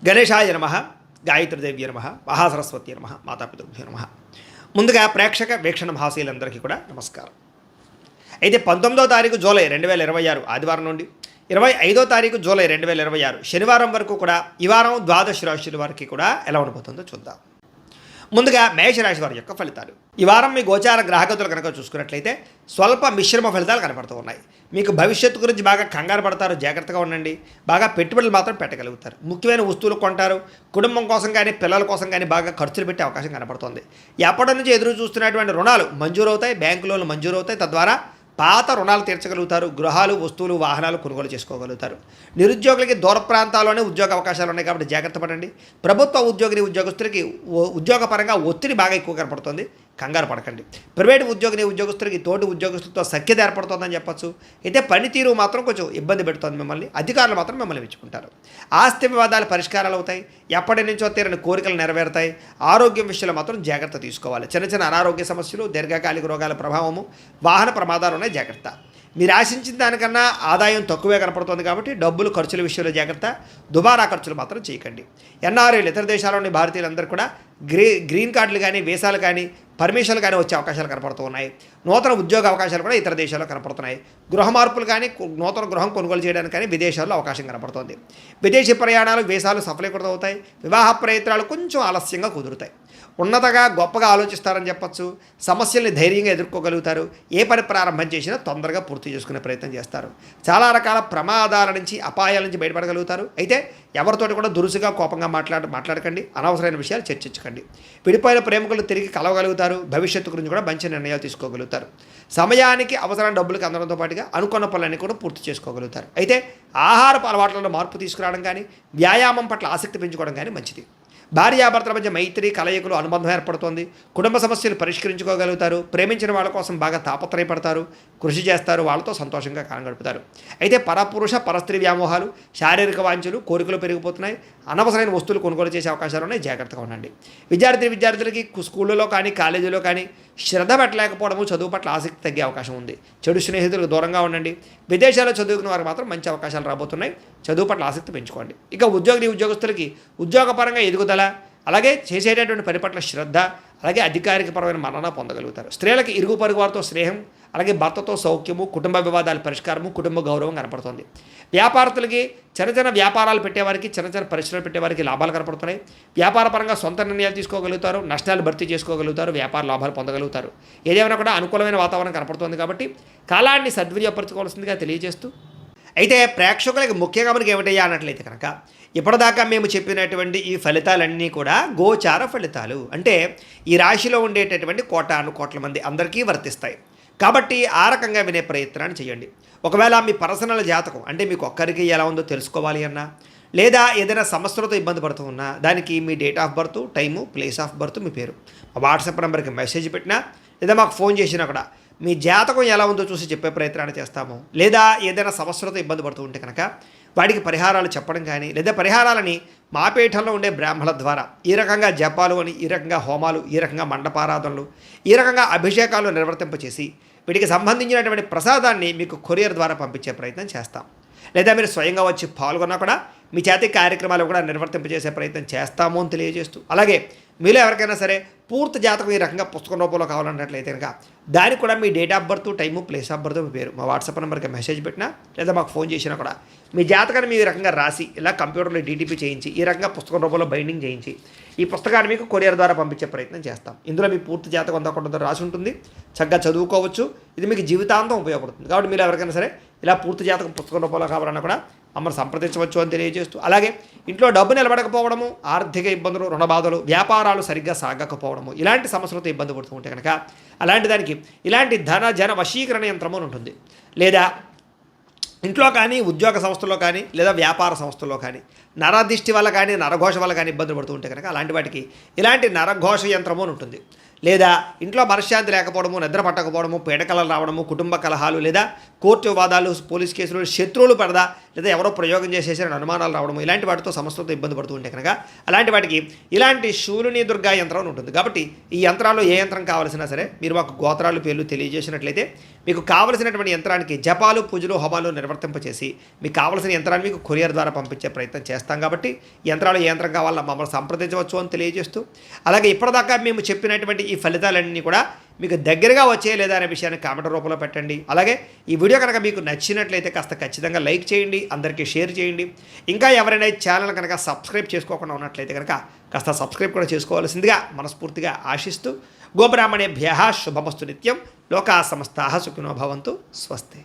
గణేశాయ నమః, గాయత్రీదేవ్య నమః, మహాసరస్వతి నమః, మాతాపితృభ్యో నమః. ముందుగా ప్రేక్షక వీక్షణ మహాశీలందరికీ కూడా నమస్కారం. అయితే 19వ తారీఖు జూలై 2026 ఆదివారం నుండి 25వ తారీఖు జూలై 2026 శనివారం వరకు కూడా ఈ వారం ద్వాదశ రాశుల వారికి కూడా ఎలా ఉండబోతుందో చూద్దాం. ముందుగా మేషరాశి వారి యొక్క ఫలితాలు. ఈ వారం మీ గోచార గ్రహగతులు కనుక చూసుకున్నట్లయితే స్వల్ప మిశ్రమ ఫలితాలు కనపడుతూ ఉన్నాయి. మీకు భవిష్యత్తు గురించి బాగా కంగారు పడతారు, జాగ్రత్తగా ఉండండి. బాగా పెట్టుబడులు మాత్రం పెట్టగలుగుతారు. ముఖ్యమైన వస్తువులు కొంటారు. కుటుంబం కోసం కానీ పిల్లల కోసం కానీ బాగా ఖర్చులు పెట్టే అవకాశం కనపడుతుంది. ఎప్పటి నుంచి ఎదురు చూస్తున్నటువంటి రుణాలు మంజూరవుతాయి, బ్యాంకు లోన్లు మంజూరవుతాయి. తద్వారా పాత రుణాలు తీర్చగలుగుతారు. గృహాలు, వస్తువులు, వాహనాలు కొనుగోలు చేసుకోగలుగుతారు. నిరుద్యోగులకి దూర ప్రాంతాల్లోనే ఉద్యోగ అవకాశాలు ఉన్నాయి కాబట్టి జాగ్రత్త పడండి. ప్రభుత్వ ఉద్యోగస్తులకి ఉద్యోగపరంగా ఒత్తిడి బాగా ఎక్కువ కనపడుతుంది, కంగారు పడకండి. ప్రైవేటు ఉద్యోగస్తులకి తోటి ఉద్యోగస్తులతో సఖ్యత ఏర్పడుతుందని చెప్పచ్చు. అయితే పనితీరు మాత్రం కొంచెం ఇబ్బంది పెడుతుంది మిమ్మల్ని. అధికారులు మాత్రం మిమ్మల్ని మెచ్చుకుంటారు. ఆస్తి వివాదాలు పరిష్కారాలు అవుతాయి. ఎప్పటి నుంచో తీరని కోరికలు నెరవేరుతాయి. ఆరోగ్యం విషయంలో మాత్రం జాగ్రత్త తీసుకోవాలి. చిన్న చిన్న అనారోగ్య సమస్యలు, దీర్ఘకాలిక రోగాల ప్రభావము, వాహన ప్రమాదాలు ఉన్నాయి, జాగ్రత్త. మీరు ఆశించిన దానికన్నా ఆదాయం తక్కువే కనపడుతుంది కాబట్టి డబ్బులు ఖర్చుల విషయంలో జాగ్రత్త. దుబారా ఖర్చులు మాత్రం చేయకండి. ఎన్ఆర్ఐలు, ఇతర దేశాల్లోని భారతీయులందరూ కూడా గ్రీన్ కార్డులు కానీ, వీసాలు కానీ, పర్మిషన్లు కానీ వచ్చే అవకాశాలు కనపడుతూ ఉన్నాయి. నూతన ఉద్యోగ అవకాశాలు కూడా ఇతర దేశాల్లో కనపడుతున్నాయి. గృహ మార్పులు కానీ, నూతన గృహం కొనుగోలు చేయడానికి కానీ విదేశాల్లో అవకాశం కనపడుతుంది. విదేశీ ప్రయాణాలు, వీసాలు సఫలీకృతం అవుతాయి. వివాహ ప్రయత్నాలు కొంచెం ఆలస్యంగా కుదురుతాయి. ఉన్నతగా గొప్పగా ఆలోచిస్తారని చెప్పచ్చు. సమస్యల్ని ధైర్యంగా ఎదుర్కోగలుగుతారు. ఏ పని ప్రారంభం చేసినా తొందరగా పూర్తి చేసుకునే ప్రయత్నం చేస్తారు. చాలా రకాల ప్రమాదాల నుంచి, అపాయాల నుంచి బయటపడగలుగుతారు. అయితే ఎవరితోటి కూడా దురుసుగా కోపంగా మాట్లాడకండి. అనవసరమైన విషయాలు చర్చించకండి. విడిపోయిన ప్రేమికులు తిరిగి కలవగలుగుతారు. భవిష్యత్తు గురించి కూడా మంచి నిర్ణయాలు తీసుకోగలుగుతారు. సమయానికి అవసరమైన డబ్బులకు అందడంతో పాటుగా అనుకున్న పనులన్నీ కూడా పూర్తి చేసుకోగలుగుతారు. అయితే ఆహారపు అలవాట్లలో మార్పు తీసుకురావడం కానీ, వ్యాయామం పట్ల ఆసక్తి పెంచుకోవడం కానీ మంచిది. భార్యాభర్తల మధ్య మైత్రి, కలయికలు, అనుబంధం ఏర్పడుతోంది. కుటుంబ సమస్యలు పరిష్కరించుకోగలుగుతారు. ప్రేమించిన వాళ్ళ కోసం బాగా తాపత్రయపడతారు, కృషి చేస్తారు. వాళ్ళతో సంతోషంగా కాలం గడుపుతారు. అయితే పరపురుష పరస్త్రీ వ్యామోహాలు, శారీరక వాంఛలు, కోరికలు పెరిగిపోతున్నాయి. అనవసరమైన వస్తువులు కొనుగోలు చేసే అవకాశాలు ఉన్నాయి, జాగ్రత్తగా ఉండండి. విద్యార్థులకి స్కూళ్ళలో కానీ, కాలేజీలో కానీ శ్రద్ధ పెట్టలేకపోవడము, చదువు పట్ల ఆసక్తి తగ్గే అవకాశం ఉంది. చెడు స్నేహితులకు దూరంగా ఉండండి. విదేశాల్లో చదువుకున్న వారికి మాత్రం మంచి అవకాశాలు రాబోతున్నాయి. చదువు పట్ల ఆసక్తి పెంచుకోండి. ఇక ఉద్యోగస్తులకి ఉద్యోగపరంగా ఎదుగుదల, అలాగే చేసేటటువంటి పని పట్ల శ్రద్ధ, అలాగే అధికారికపరమైన మన్నన పొందగలుగుతారు. స్త్రీలకి ఇరుగు పొరుగు వారితో స్నేహం, అలాగే భర్తతో సౌఖ్యము, కుటుంబ వివాదాల పరిష్కారము, కుటుంబ గౌరవం కనపడుతుంది. వ్యాపారస్తులకి చిన్న చిన్న వ్యాపారాలు పెట్టేవారికి, చిన్న చిన్న పరిశ్రమలు పెట్టేవారికి లాభాలు కనపడుతున్నాయి. వ్యాపార పరంగా సొంత నిర్ణయాలు తీసుకోగలుగుతారు. నష్టాలు భర్తీ చేసుకోగలుగుతారు. వ్యాపార లాభాలు పొందగలుగుతారు. ఏదేమైనా కూడా అనుకూలమైన వాతావరణం కనపడుతుంది కాబట్టి కాలాన్ని సద్వినియోగపరచుకోవాల్సిందిగా తెలియజేస్తూ, అయితే ప్రేక్షకులకి ముఖ్యంగా మనకి ఏమిటయ్యా అన్నట్లయితే కనుక ఇప్పటిదాకా మేము చెప్పినటువంటి ఈ ఫలితాలన్నీ కూడా గోచార ఫలితాలు. అంటే ఈ రాశిలో ఉండేటటువంటి కోట్ల మంది అందరికీ వర్తిస్తాయి. కాబట్టి ఆ రకంగా వినే ప్రయత్నాన్ని చేయండి. ఒకవేళ మీ పర్సనల్ జాతకం అంటే మీకు ఒక్కరికి ఎలా ఉందో తెలుసుకోవాలి అన్నా, లేదా ఏదైనా సమస్యలతో ఇబ్బంది పడుతూ ఉన్నా, దానికి మీ date of birth, time, place of birth, మీ పేరు మా వాట్సాప్ నెంబర్కి మెసేజ్ పెట్టినా, లేదా మాకు ఫోన్ చేసినా కూడా మీ జాతకం ఎలా ఉందో చూసి చెప్పే ప్రయత్నాన్ని చేస్తాము. లేదా ఏదైనా సమస్యలతో ఇబ్బంది పడుతూ ఉంటే కనుక వాటికి పరిహారాలు చెప్పడం కానీ, లేదా పరిహారాలని మా పీఠంలో ఉండే బ్రాహ్మణుల ద్వారా ఈ రకంగా జపాలు అని, ఈ రకంగా హోమాలు, ఈ రకంగా మండపారాధనలు, ఈ రకంగా అభిషేకాలు నిర్వర్తింపచేసి వీటికి సంబంధించినటువంటి ప్రసాదాన్ని మీకు కొరియర్ ద్వారా పంపించే ప్రయత్నం చేస్తాం. లేదా మీరు స్వయంగా వచ్చి పాల్గొన్నా కూడా మీ చేతి కార్యక్రమాలు కూడా నిర్వర్తింపజేసే ప్రయత్నం చేస్తాము అని తెలియజేస్తూ, అలాగే మీలో ఎవరికైనా సరే పూర్తి జాతకం ఈ రకంగా పుస్తకం రూపంలో కావాలన్నట్లయితే కనుక దానికి కూడా మీ date of birth, time, place of birth, మీ పేరు మా వాట్సాప్ నెంబర్కి మెసేజ్ పెట్టినా, లేదా మాకు ఫోన్ చేసినా కూడా మీ జాతకాన్ని మీ రకంగా రాసి ఇలా కంప్యూటర్లో డీటీపీ చేయించి ఈ రకంగా పుస్తకం రూపంలో బైండింగ్ చేయించి ఈ పుస్తకాన్ని మీకు కొరియర్ ద్వారా పంపించే ప్రయత్నం చేస్తాం. ఇందులో మీ పూర్తి జాతకం అంతా కూడా రాసి ఉంటుంది. చక్కగా చదువుకోవచ్చు. ఇది మీకు జీవితాంతం ఉపయోగపడుతుంది. కాబట్టి మీరు ఎవరికైనా సరే ఇలా పూర్తి జాతకం పుస్తకం రూపంలో కావాలన్నా కూడా మమ్మల్ని సంప్రదించవచ్చు అని తెలియజేస్తూ, అలాగే ఇంట్లో డబ్బు నిలబడకపోవడము, ఆర్థిక ఇబ్బందులు, రుణబాధలు, వ్యాపారాలు సరిగ్గా సాగకపోవడము, ఇలాంటి సమస్యలతో ఇబ్బంది పడుతూ ఉంటే కనుక అలాంటి దానికి ఇలాంటి జన వశీకరణ యంత్రము అని ఉంటుంది. లేదా ఇంట్లో కానీ, ఉద్యోగ సంస్థల్లో కానీ, లేదా వ్యాపార సంస్థల్లో కానీ నరదిష్టి వల్ల కానీ, నరఘోష వల్ల కానీ ఇబ్బంది పడుతూ ఉంటే కనుక అలాంటి వాటికి ఇలాంటి నరఘోష యంత్రము అని ఉంటుంది. లేదా ఇంట్లో మనశ్శాంతి లేకపోవడము, నిద్ర పట్టకపోవడము, పీడకలలు రావడము, కుటుంబ కలహాలు, లేదా కోర్టు వివాదాలు, పోలీస్ కేసులు, శత్రువులు పడదా, లేదా ఎవరో ప్రయోగం చేసేసిన అనుమానాలు రావడము, ఇలాంటి వాటితో సమస్యలతో ఇబ్బంది పడుతూ ఉంటే కనుక అలాంటి వాటికి ఇలాంటి శూలిని దుర్గా యంత్రం అని ఉంటుంది. కాబట్టి ఈ యంత్రాల్లో ఏ యంత్రం కావాల్సినా సరే మీరు మాకు గోత్రాలు, పేర్లు తెలియజేసినట్లయితే మీకు కావలసినటువంటి యంత్రానికి జపాలు, పూజలు, హోమాలు నిర్వర్తింపచేసి మీకు కావలసిన యంత్రాన్ని మీకు కొరియర్ ద్వారా పంపించే ప్రయత్నం చేస్తాం. చేస్తాం కాబట్టి యంత్రాలు ఏ యంత్రం కావాలన్నా మమ్మల్ని సంప్రదించవచ్చు అని తెలియజేస్తూ, అలాగే ఇప్పటిదాకా మేము చెప్పినటువంటి ఈ ఫలితాలన్నీ కూడా మీకు దగ్గరగా వచ్చే లేదా అనే విషయాన్ని కామెంట్ రూపంలో పెట్టండి. అలాగే ఈ వీడియో కనుక మీకు నచ్చినట్లయితే కాస్త ఖచ్చితంగా లైక్ చేయండి, అందరికీ షేర్ చేయండి. ఇంకా ఎవరైనా ఈ ఛానల్ కనుక సబ్స్క్రైబ్ చేసుకోకుండా ఉన్నట్లయితే కనుక కాస్త సబ్స్క్రైబ్ కూడా చేసుకోవాల్సిందిగా మనస్ఫూర్తిగా ఆశిస్తూ, గోబ్రాహ్మణేభ్యః శుభమస్తు నిత్యం. లోకా సమస్తాః సుఖినో భవంతు. స్వస్తి.